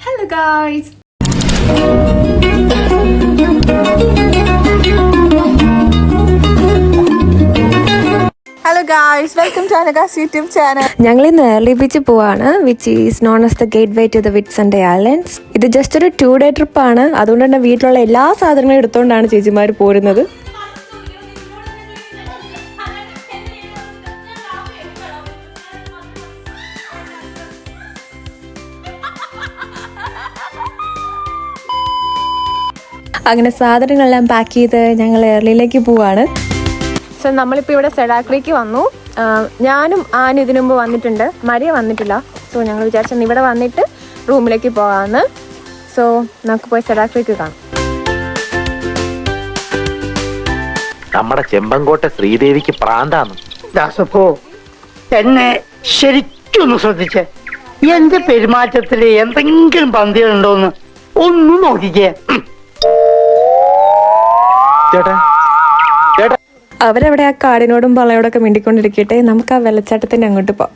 Hello guys. Hello guys, welcome to Anaga's YouTube channel. ഞങ്ങൾ ഇന്ന് Airlie Beach പോവാണ്, which is known as the gateway to the Whitsunday Islands. ഇത് just ഒരു 2 day ട്രിപ്പാണ്. അതുകൊണ്ട് തന്നെ വീട്ടിലുള്ള എല്ലാ സാധനങ്ങളും എടുത്തുകൊണ്ടാണ് ചേച്ചിമാർ പോരുന്നത്. അങ്ങനെ സാധനങ്ങളെല്ലാം പാക്ക് ചെയ്ത് ഞങ്ങൾ ഏർലിയിലേക്ക് പോവാണ്. സോ നമ്മളിപ്പോൾ ഇവിടെ സെഡാക്രിക്ക് വന്നു. ഞാനും ആനും ഇതിനു മുമ്പ് വന്നിട്ടുണ്ട്, മരിയ വന്നിട്ടില്ല. സോ ഞങ്ങൾ വിചാരിച്ചു ഇവിടെ വന്നിട്ട് റൂമിലേക്ക് പോകാമെന്ന്. സോ നമുക്ക് പോയി സെഡാക്രിക്ക് കാണാം. നമ്മുടെ ചെമ്പങ്കോട്ടെ ശ്രീദേവിക്ക് പ്രാന്താന്ന്. ദാസപ്പോ എന്നെ ശരിക്കൊന്ന് ശ്രദ്ധിച്ചേ. എന്റെ പെരുമാറ്റത്തില് എന്തെങ്കിലും പന്തികളുണ്ടോന്ന് ഒന്ന് നോക്കിക്കേ. ചേട്ടാ ചേട്ടാ, അവരവിടെ ആ കാടിനോടും പളയോടൊക്കെ മിണ്ടിക്കൊണ്ടിരിക്കട്ടെ, നമുക്ക് ആ വെള്ളച്ചാട്ടത്തിൻ്റെ അങ്ങോട്ട് പോകാം.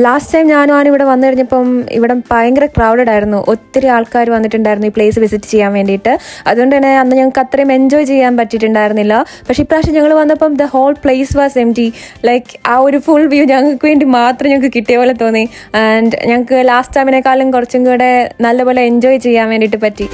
ലാസ്റ്റ് ടൈം ഞാനും ആനും ഇവിടെ വന്നു കഴിഞ്ഞപ്പം ഇവിടെ ഭയങ്കര ക്രൗഡഡ് ആയിരുന്നു. ഒത്തിരി ആൾക്കാർ വന്നിട്ടുണ്ടായിരുന്നു ഈ പ്ലേസ് വിസിറ്റ് ചെയ്യാൻ വേണ്ടിയിട്ട്. അതുകൊണ്ട് തന്നെ അന്ന് ഞങ്ങൾക്ക് അത്രയും എൻജോയ് ചെയ്യാൻ പറ്റിയിട്ടുണ്ടായിരുന്നില്ല. പക്ഷേ ഇപ്രാവശ്യം ഞങ്ങൾ വന്നപ്പം the whole place was empty. Like ആ ഒരു ഫുൾ വ്യൂ ഞങ്ങൾക്ക് വേണ്ടി മാത്രം ഞങ്ങൾക്ക് കിട്ടിയ പോലെ തോന്നി. ആൻഡ് ഞങ്ങൾക്ക് ലാസ്റ്റ് ടൈമിനേക്കാളും കുറച്ചും കൂടെ നല്ലപോലെ എൻജോയ് ചെയ്യാൻ വേണ്ടിയിട്ട് പറ്റി.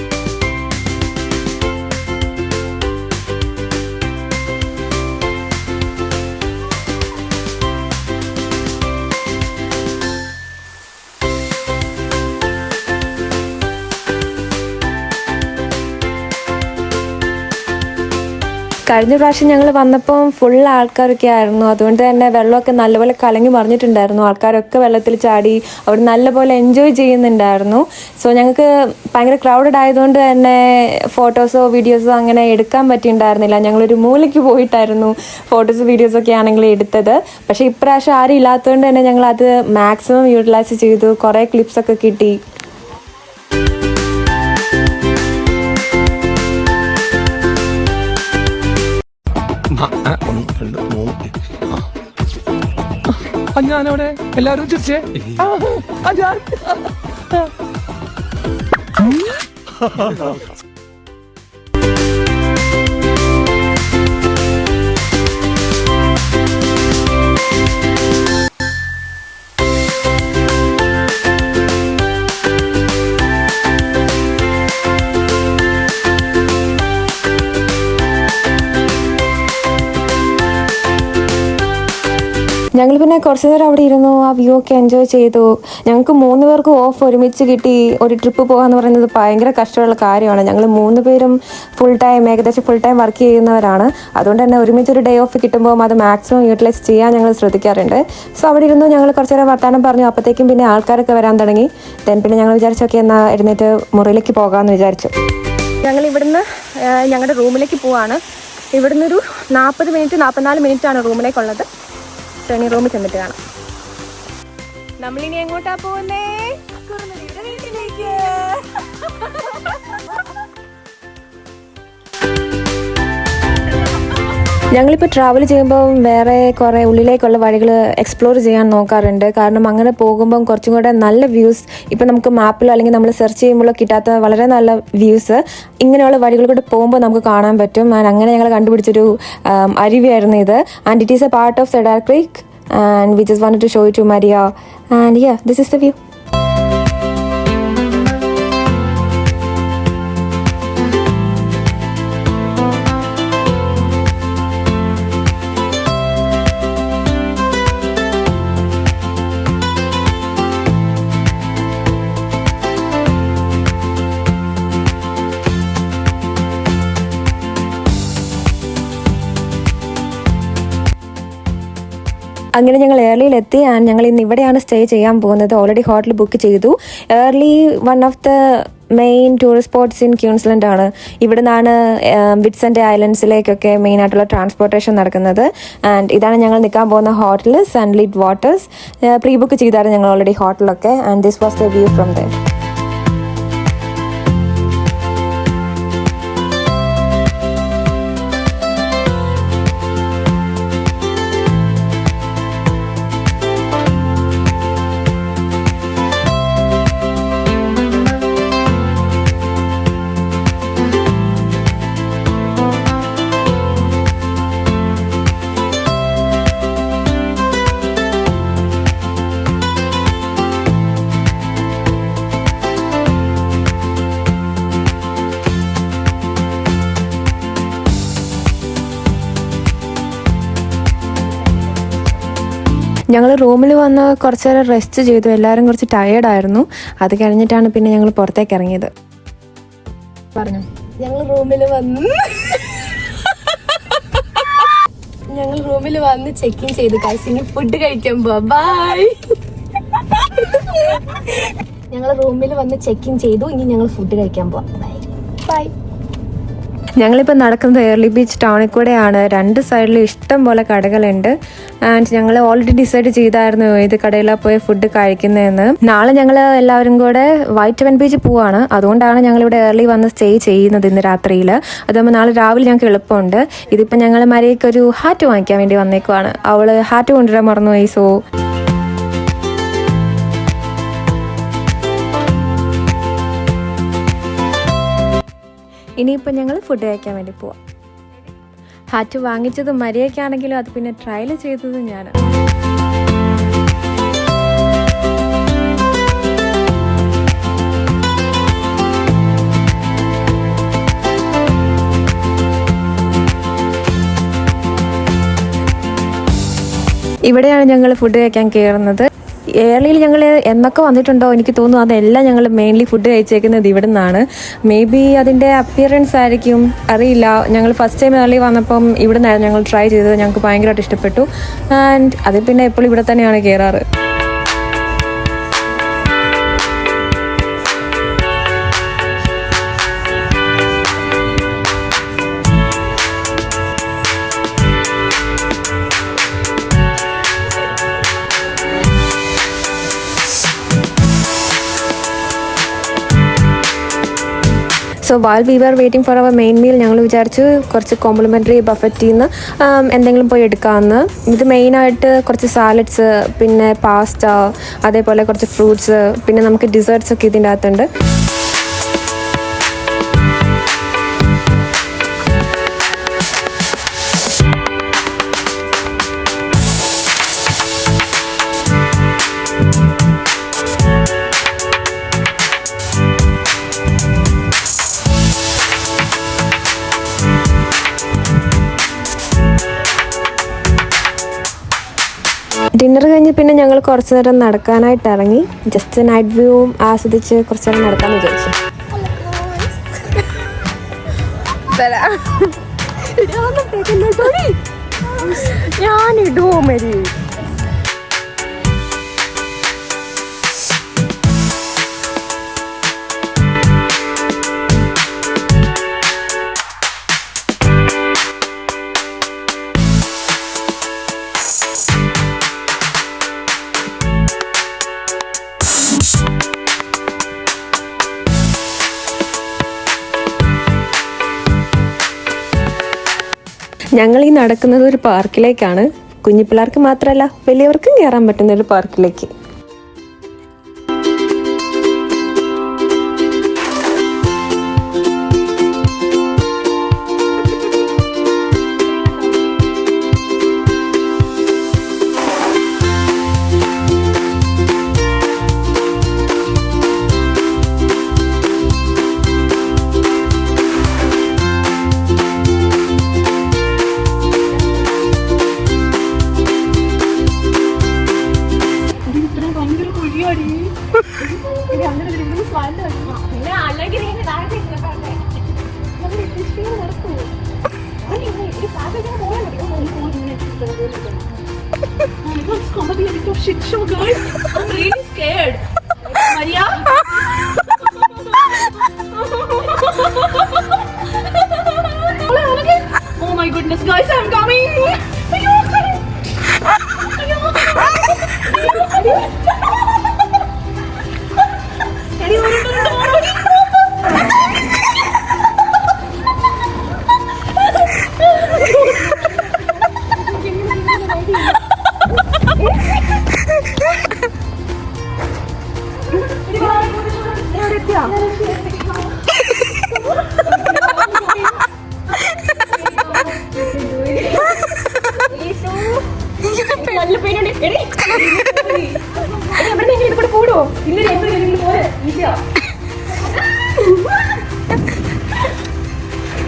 കഴിഞ്ഞ പ്രാവശ്യം ഞങ്ങൾ വന്നപ്പോൾ ഫുൾ ആൾക്കാരൊക്കെ ആയിരുന്നു. അതുകൊണ്ട് തന്നെ വെള്ളമൊക്കെ നല്ലപോലെ കലങ്ങി മറിഞ്ഞിട്ടുണ്ടായിരുന്നു. ആൾക്കാരൊക്കെ വെള്ളത്തിൽ ചാടി അവർ നല്ലപോലെ എൻജോയ് ചെയ്യുന്നുണ്ടായിരുന്നു. സോ ഞങ്ങൾക്ക് ഭയങ്കര ക്രൗഡഡ് ആയതുകൊണ്ട് തന്നെ ഫോട്ടോസോ വീഡിയോസോ അങ്ങനെ എടുക്കാൻ പറ്റിയിട്ടുണ്ടായിരുന്നില്ല. ഞങ്ങളൊരു മൂലയ്ക്ക് പോയിട്ടായിരുന്നു ഫോട്ടോസ് വീഡിയോസൊക്കെ ആണെങ്കിൽ എടുത്തത്. പക്ഷേ ഇപ്രാവശ്യം ആരും ഇല്ലാത്തതുകൊണ്ട് തന്നെ ഞങ്ങളത് മാക്സിമം യൂട്ടിലൈസ് ചെയ്തു. കുറേ ക്ലിപ്സൊക്കെ കിട്ടി. ഞാനവിടെ എല്ലാരും ചിരിച്ചേ. ഞങ്ങൾ പിന്നെ കുറച്ച് നേരം അവിടെ ഇരുന്നു, ആ വ്യൂ ഒക്കെ എൻജോയ് ചെയ്തു. ഞങ്ങൾക്ക് 3 പേർക്കും ഓഫ് ഒരുമിച്ച് കിട്ടി. ഒരു ട്രിപ്പ് പോകാന്ന് പറയുന്നത് ഭയങ്കര കഷ്ടമുള്ള കാര്യമാണ്. ഞങ്ങൾ 3 പേരും ഏകദേശം ഫുൾ ടൈം വർക്ക് ചെയ്യുന്നവരാണ്. അതുകൊണ്ട് തന്നെ ഒരുമിച്ചൊരു ഡേ ഓഫ് കിട്ടുമ്പോൾ അത് മാക്സിമം യൂട്ടിലൈസ് ചെയ്യാൻ ഞങ്ങൾ ശ്രദ്ധിക്കാറുണ്ട്. സോ അവിടെ ഇരുന്നു ഞങ്ങൾ കുറച്ച് നേരം വർത്താനം പറഞ്ഞു. അപ്പോഴത്തേക്കും പിന്നെ ആൾക്കാരൊക്കെ വരാൻ തുടങ്ങി. പിന്നെ ഞങ്ങൾ വിചാരിച്ചൊക്കെ എന്നാൽ എഴുന്നേറ്റ് മുറിയിലേക്ക് പോകാമെന്ന് വിചാരിച്ചു. ഞങ്ങൾ ഇവിടുന്ന് ഞങ്ങളുടെ റൂമിലേക്ക് പോവാണ്. ഇവിടുന്ന് ഒരു 44 മിനിറ്റാണ് റൂമിലേക്കുള്ളത്. ഇനി റൂമിൽ ചെന്നിട്ട് കാണാം. നമ്മളിനി എങ്ങോട്ടാ പോകുന്നേ? വീട്ടിലേക്ക്. ഞങ്ങളിപ്പോൾ ട്രാവൽ ചെയ്യുമ്പോൾ വേറെ കുറേ ഉള്ളിലേക്കുള്ള വഴികൾ എക്സ്പ്ലോർ ചെയ്യാൻ നോക്കാറുണ്ട്. കാരണം അങ്ങനെ പോകുമ്പം കുറച്ചും കൂടെ നല്ല വ്യൂസ്, ഇപ്പം നമുക്ക് മാപ്പിലോ അല്ലെങ്കിൽ നമ്മൾ സെർച്ച് ചെയ്യുമ്പോഴോ കിട്ടാത്ത വളരെ നല്ല വ്യൂസ് ഇങ്ങനെയുള്ള വഴികൾ കൂടെ പോകുമ്പോൾ നമുക്ക് കാണാൻ പറ്റും. ആൻഡ് അങ്ങനെ ഞങ്ങൾ കണ്ടുപിടിച്ചൊരു അരുവിയായിരുന്നു ഇത്. And it is A part of cedar creek. And we just wanted to show it to Maria. And yeah, this is the view. അങ്ങനെ ഞങ്ങൾ ഏർലിയിലെത്തി. ആൻഡ് ഞങ്ങൾ ഇന്ന് ഇവിടെയാണ് സ്റ്റേ ചെയ്യാൻ പോകുന്നത്. ഓൾറെഡി ഹോട്ടൽ ബുക്ക് ചെയ്തു. Airlie one of the main tourist spots in Queensland ആണ്. ഇവിടെ നിന്നാണ് വിറ്റ്സൺഡേ ഐലൻഡ്സിലേക്കൊക്കെ മെയിൻ ആയിട്ടുള്ള ട്രാൻസ്പോർട്ടേഷൻ നടക്കുന്നത്. ആൻഡ് ഇതാണ് ഞങ്ങൾ നിൽക്കാൻ പോകുന്ന hotel, Sunlit Waters. Pre book ചെയ്തായിരുന്നു ഞങ്ങൾ ഓൾറെഡി ഹോട്ടലൊക്കെ. And this was the view from there. ഞങ്ങൾ റൂമിൽ വന്ന് കുറച്ച് നേരം റെസ്റ്റ് ചെയ്തു. എല്ലാവരും കുറച്ച് ടയേർഡായിരുന്നു. അത് കഴിഞ്ഞിട്ടാണ് പിന്നെ ഞങ്ങൾ പുറത്തേക്ക് ഇറങ്ങിയത്. പറഞ്ഞു ഞങ്ങൾ റൂമിൽ വന്ന് ചെക്ക് ഇൻ ചെയ്തു. ഗൈസ് ഇനി ഫുഡ് കഴിക്കാൻ പോവാ. ബൈ. ഞങ്ങൾ റൂമിൽ വന്ന് ചെക്ക് ഇൻ ചെയ്തു. ഇനി ഞങ്ങൾ ഫുഡ് കഴിക്കാൻ പോവാം. ബൈ. ഞങ്ങളിപ്പോൾ നടക്കുന്നത് എയർലി ബീച്ച് ടൗണിൽ കൂടെയാണ്. രണ്ട് സൈഡിലും ഇഷ്ടം പോലെ കടകളുണ്ട്. ആൻഡ് ഞങ്ങൾ ഓൾറെഡി ഡിസൈഡ് ചെയ്തായിരുന്നു ഏത് കടയിലാണ് പോയി ഫുഡ് കഴിക്കുന്നതെന്ന്. നാളെ ഞങ്ങൾ എല്ലാവരും കൂടെ വൈറ്റമിൻ ബീച്ച് പോവാണ്. അതുകൊണ്ടാണ് ഞങ്ങളിവിടെ ഏർലി വന്ന് സ്റ്റേ ചെയ്യുന്നത് ഇന്ന് രാത്രിയിൽ. അതാകുമ്പോൾ നാളെ രാവിലെ ഞങ്ങൾക്ക് എളുപ്പമുണ്ട്. ഇതിപ്പോൾ ഞങ്ങൾ മരിയയ്ക്ക് ഒരു ഹാറ്റ് വാങ്ങിക്കാൻ വേണ്ടി വന്നേക്കുവാണ്. അവൾ ഹാറ്റ് കൊണ്ടുവരാൻ മറന്നുപോയി. സോ ഇനിയിപ്പോൾ ഞങ്ങൾ ഫുഡ് കഴിക്കാൻ വേണ്ടി പോവാം. ഹാറ്റ് വാങ്ങിച്ചത് മരിയയ്ക്കാണെങ്കിലും അത് പിന്നെ ട്രയൽ ചെയ്തത് ഞാനാണ്. ഇവിടെയാണ് ഞങ്ങൾ ഫുഡ് കഴിക്കാൻ കയറുന്നത്. ഏർലിയിൽ ഞങ്ങൾ എന്നൊക്കെ വന്നിട്ടുണ്ടോ എനിക്ക് തോന്നുന്നു അതെല്ലാം ഞങ്ങൾ മെയിൻലി ഫുഡ് കഴിച്ചേക്കുന്നത് ഇവിടെ നിന്നാണ്. മേ ബി അതിൻ്റെ അപ്പിയറൻസ് ആയിരിക്കും, അറിയില്ല. ഞങ്ങൾ ഫസ്റ്റ് ടൈം ഏർലി വന്നപ്പം ഇവിടെ നിന്നായിരുന്നു ഞങ്ങൾ ട്രൈ ചെയ്തത്. ഞങ്ങൾക്ക് ഭയങ്കരമായിട്ട് ഇഷ്ടപ്പെട്ടു. ആൻഡ് അത് പിന്നെ എപ്പോഴും ഇവിടെ തന്നെയാണ് കയറാറ്. So while we were waiting for our main meal ഞങ്ങൾ വിചാരിച്ചു കുറച്ച് കോംപ്ലിമെൻ്ററി ബഫറ്റിൽ നിന്ന് എന്തെങ്കിലും പോയി എടുക്കാമെന്ന്. ഇത് മെയിനായിട്ട് കുറച്ച് സാലഡ്സ്, പിന്നെ പാസ്ത, അതേപോലെ കുറച്ച് ഫ്രൂട്ട്സ്, പിന്നെ നമുക്ക് ഡിസേർട്ട്സ് ഒക്കെ ഇതിൻ്റെ അകത്തുണ്ട്. ഡിന്നർ കഴിഞ്ഞ് പിന്നെ ഞങ്ങൾ കുറച്ച് നേരം നടക്കാനായിട്ട് ഇറങ്ങി. ജസ്റ്റ് നൈറ്റ് വ്യൂവും ആസ്വദിച്ച് കുറച്ച് നേരം നടക്കാമെന്ന് വിചാരിച്ചു. ഞാനിടുവോ മരി? ഞങ്ങൾ ഈ നടക്കുന്നത് ഒരു പാർക്കിലേക്കാണ്. കുഞ്ഞു പിള്ളേർക്ക് മാത്രമല്ല വലിയവർക്കും കയറാൻ പറ്റുന്ന ഒരു പാർക്കിലേക്ക്. Shit show, guys. I'm really scared. Maria? Oh my goodness, guys, I'm coming. Are you okay? Are you okay?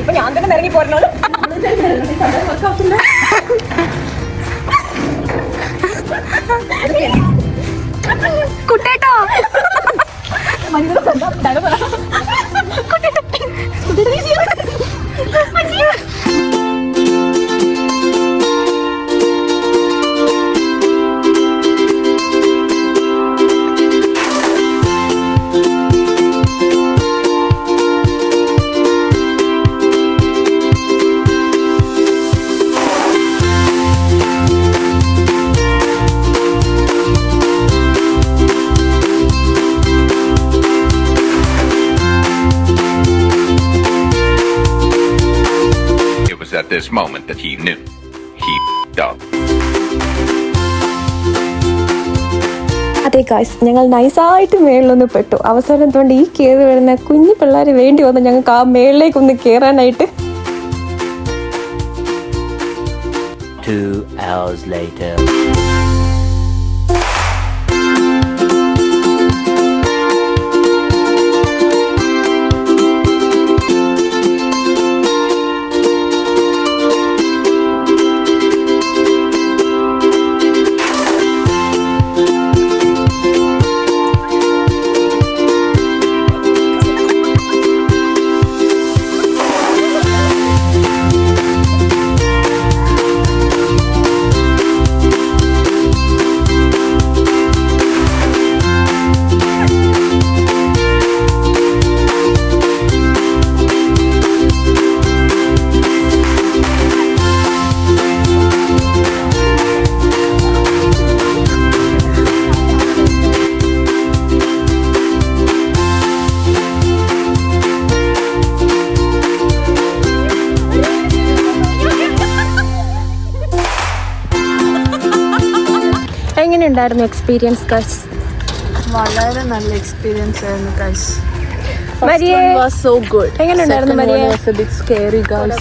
ഇപ്പൊ ഞാൻ തന്നെ ഇറങ്ങി പോരണോ? കുട്ടേട്ടോ At this moment that he knew he f***ed up. അതെ ഗായ്സ്, ഞങ്ങൾ നൈസായിട്ട് മേളിലൊന്ന് പെട്ടു. അവസരം കൊണ്ട് ഈ കയറി വരുന്ന കുഞ്ഞു പിള്ളേർ വേണ്ടി വന്നു ഞങ്ങൾക്ക് ആ മേളിലേക്കൊന്ന് കയറാനായിട്ട്. 2 hours later. എങ്ങനെയുണ്ടായിരുന്നു എക്സ്പീരിയൻസ് ഗൈസ്? വളരെ നല്ല എക്സ്പീരിയൻസ് ആയിരുന്നു guys. മരിയേ, First one was so good. എങ്ങനെയുണ്ടായിരുന്നു Second മരിയേ? one was a bit scary guys.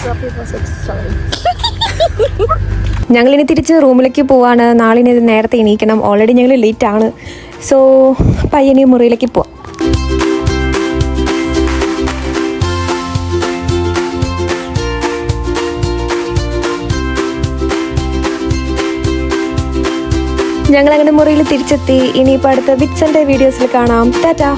ഞങ്ങളിനി തിരിച്ച് റൂമിലേക്ക് പോവാണ്. നാളെ ഇനി നേരത്തെ എണീക്കണം. ഓൾറെഡി ഞങ്ങൾ ലേറ്റ് ആണ്. സോ പയ്യനെ മുറിയിലേക്ക് പോവാം. ഞങ്ങൾ അങ്ങനെ മുറിയിൽ തിരിച്ചെത്തി. ഇനിയിപ്പോൾ അടുത്ത വിറ്റ്സന്റെ വീഡിയോസിൽ കാണാം. ടാറ്റാ.